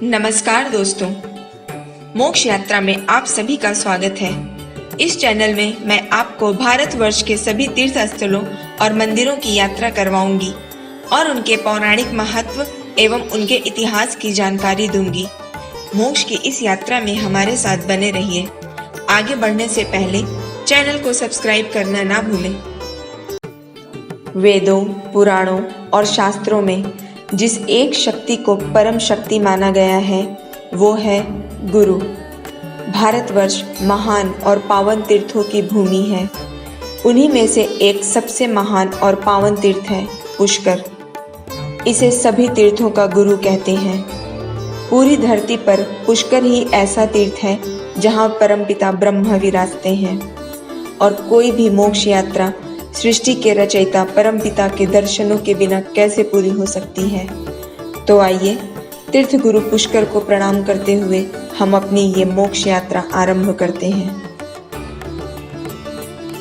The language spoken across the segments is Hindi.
नमस्कार दोस्तों, मोक्ष यात्रा में आप सभी का स्वागत है। इस चैनल में मैं आपको भारतवर्ष के सभी तीर्थ स्थलों और मंदिरों की यात्रा करवाऊंगी और उनके पौराणिक महत्व एवं उनके इतिहास की जानकारी दूंगी। मोक्ष की इस यात्रा में हमारे साथ बने रहिए। आगे बढ़ने से पहले चैनल को सब्सक्राइब करना ना भूलें। वेदों, पुराणों और शास्त्रों में जिस एक शक्ति को परम शक्ति माना गया है वो है गुरु। भारतवर्ष महान और पावन तीर्थों की भूमि है। उन्हीं में से एक सबसे महान और पावन तीर्थ है पुष्कर। इसे सभी तीर्थों का गुरु कहते हैं। पूरी धरती पर पुष्कर ही ऐसा तीर्थ है जहाँ परमपिता ब्रह्मा विराजते हैं और कोई भी मोक्ष यात्रा सृष्टि के रचयिता परमपिता के दर्शनों के बिना कैसे पूरी हो सकती है। तो आइए तीर्थ गुरु पुष्कर को प्रणाम करते हुए हम अपनी ये मोक्ष यात्रा आरंभ करते हैं।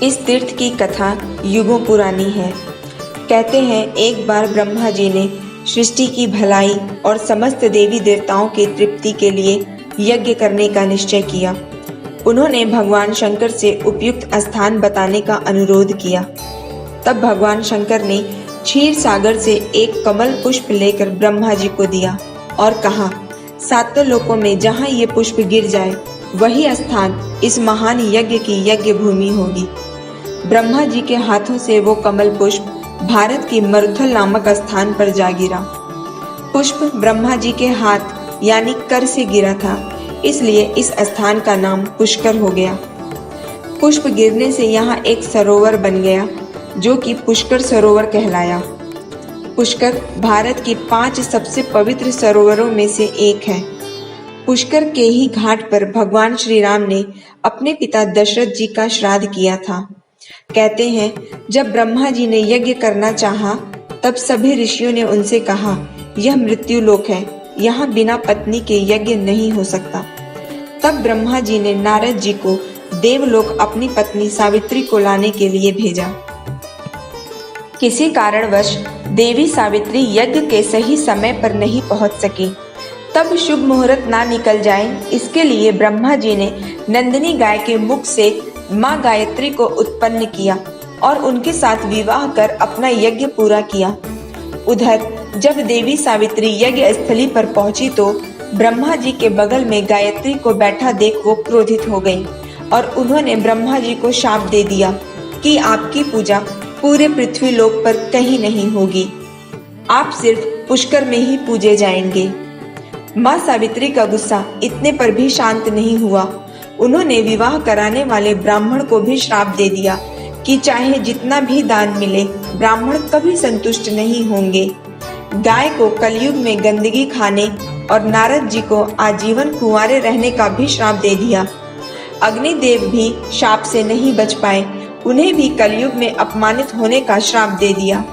इस तीर्थ की कथा युगों पुरानी है। कहते हैं एक बार ब्रह्मा जी ने सृष्टि की भलाई और समस्त देवी देवताओं की तृप्ति के लिए यज्ञ करने का निश्चय किया। उन्होंने भगवान शंकर से उपयुक्त स्थान बताने का अनुरोध किया। तब भगवान शंकर ने क्षीर सागर से एक कमल पुष्प लेकर ब्रह्मा जी को दिया और कहा, सातों लोकों में जहाँ ये पुष्प गिर जाए वही स्थान इस महान यज्ञ की यज्ञ भूमि होगी। ब्रह्मा जी के हाथों से वो कमल पुष्प भारत की मरुथल नामक स्थान पर जा गिरा। पुष्प ब्रह्मा जी के हाथ यानी कर से गिरा था, इसलिए इस स्थान का नाम पुष्कर हो गया। पुष्प गिरने से यहाँ एक सरोवर बन गया जो कि पुष्कर सरोवर कहलाया। पुष्कर भारत की 5 सबसे पवित्र सरोवरों में से एक है। पुष्कर के ही घाट पर भगवान श्री राम ने अपने पिता दशरथ जी का श्राद्ध किया था। कहते हैं जब ब्रह्मा जी ने यज्ञ करना चाहा तब सभी ऋषियों ने उनसे कहा, यह मृत्यु लोक है, यहाँ बिना पत्नी के यज्ञ नहीं हो सकता। तब ब्रह्मा जी ने नारद जी को देवलोक अपनी पत्नी सावित्री को लाने के लिए भेजा। किसी कारणवश देवी सावित्री यज्ञ के सही समय पर नहीं पहुंच सकी। तब शुभ मुहूर्त ना निकल जाए इसके लिए ब्रह्मा जी ने नंदिनी गाय के मुख से माँ गायत्री को उत्पन्न किया और उनके साथ विवाह कर अपना यज्ञ पूरा किया। उधर जब देवी सावित्री यज्ञ स्थली पर पहुंची तो ब्रह्मा जी के बगल में गायत्री को बैठा देख वो क्रोधित हो गई और उन्होंने ब्रह्मा जी को शाप दे दिया कि आपकी पूजा पूरे पृथ्वी लोक पर कहीं नहीं होगी, आप सिर्फ पुष्कर में ही पूजे जाएंगे। माँ सावित्री का गुस्सा इतने पर भी शांत नहीं हुआ। उन्होंने विवाह कराने वाले ब्राह्मण को भी श्राप दे दिया कि चाहे जितना भी दान मिले ब्राह्मण कभी संतुष्ट नहीं होंगे। गाय को कलयुग में गंदगी खाने और नारद जी को आजीवन कुंवारे रहने का भी श्राप दे दिया। अग्निदेव भी शाप से नहीं बच पाए, उन्हें भी कलयुग में अपमानित होने का श्राप दे दिया।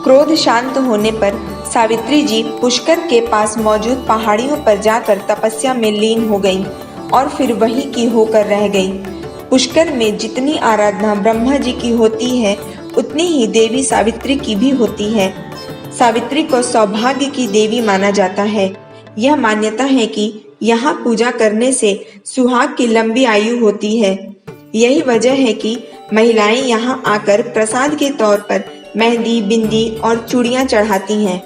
क्रोध शांत होने पर सावित्री जी पुष्कर के पास मौजूद पहाड़ियों पर जाकर तपस्या में लीन हो गईं और फिर वहीं की होकर रह गईं। पुष्कर में जितनी आराधना ब्रह्मा जी की होती है उतनी ही देवी सावित्री की भी होती है। सावित्री को सौभाग्य की देवी माना जाता है। यह मान्यता है कि यहाँ पूजा करने से सुहाग की लंबी आयु होती है। यही वजह है कि महिलाएं यहाँ आकर प्रसाद के तौर पर मेहंदी, बिंदी और चूड़ियाँ चढ़ाती हैं।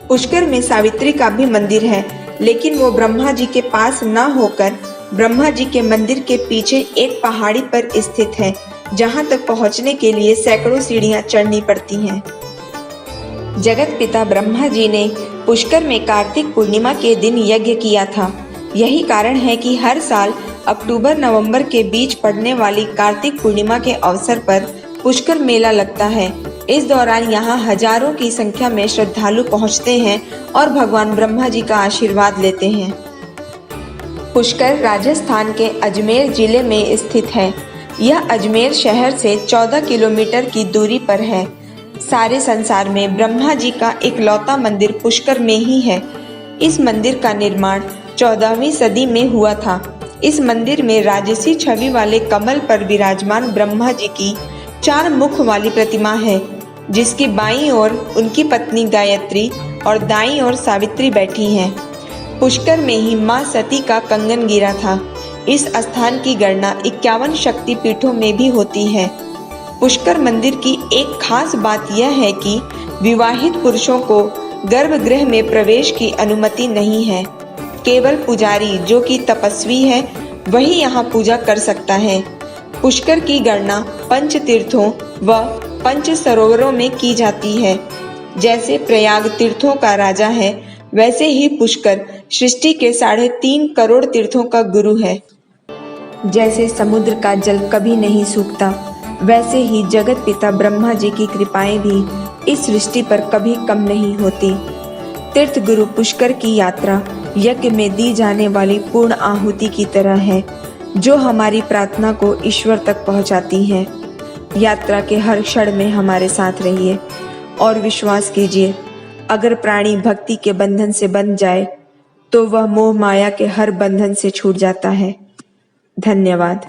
पुष्कर में सावित्री का भी मंदिर है, लेकिन वो ब्रह्मा जी के पास न होकर ब्रह्मा जी के मंदिर के पीछे एक पहाड़ी पर स्थित है, जहाँ तक पहुँचने के लिए सैकड़ों सीढ़ियाँ चढ़नी पड़ती हैं। जगत पिता ब्रह्मा जी ने पुष्कर में कार्तिक पूर्णिमा के दिन यज्ञ किया था। यही कारण है कि हर साल अक्टूबर नवंबर के बीच पड़ने वाली कार्तिक पूर्णिमा के अवसर पर पुष्कर मेला लगता है। इस दौरान यहाँ हजारों की संख्या में श्रद्धालु पहुँचते हैं और भगवान ब्रह्मा जी का आशीर्वाद लेते हैं। पुष्कर राजस्थान के अजमेर जिले में स्थित है। यह अजमेर शहर से 14 किलोमीटर की दूरी पर है। सारे संसार में ब्रह्मा जी का इकलौता मंदिर पुष्कर में ही है। इस मंदिर का निर्माण 14वीं सदी में हुआ था। इस मंदिर में राजसी छवि वाले कमल पर विराजमान ब्रह्मा जी की 4 मुख वाली प्रतिमा है, जिसकी बाईं ओर उनकी पत्नी गायत्री और दाईं ओर सावित्री बैठी हैं। पुष्कर में ही मां सती का कंगन गिरा था। इस स्थान की गणना 51 शक्ति पीठों में भी होती है। पुष्कर मंदिर की एक खास बात यह है कि विवाहित पुरुषों को गर्भगृह में प्रवेश की अनुमति नहीं है। केवल पुजारी जो कि तपस्वी है वही यहाँ पूजा कर सकता है। पुष्कर की गणना पंच तीर्थों व पंच सरोवरों में की जाती है। जैसे प्रयाग तीर्थों का राजा है, वैसे ही पुष्कर सृष्टि के 3.5 करोड़ तीर्थों का गुरु है। जैसे समुद्र का जल कभी नहीं सूखता, वैसे ही जगत पिता ब्रह्मा जी की कृपाएं भी इस सृष्टि पर कभी कम नहीं होती। तीर्थ गुरु पुष्कर की यात्रा यज्ञ में दी जाने वाली पूर्ण आहुति की तरह है, जो हमारी प्रार्थना को ईश्वर तक पहुंचाती है। यात्रा के हर क्षण में हमारे साथ रहिए और विश्वास कीजिए, अगर प्राणी भक्ति के बंधन से बंध जाए तो वह मोह माया के हर बंधन से छूट जाता है। धन्यवाद।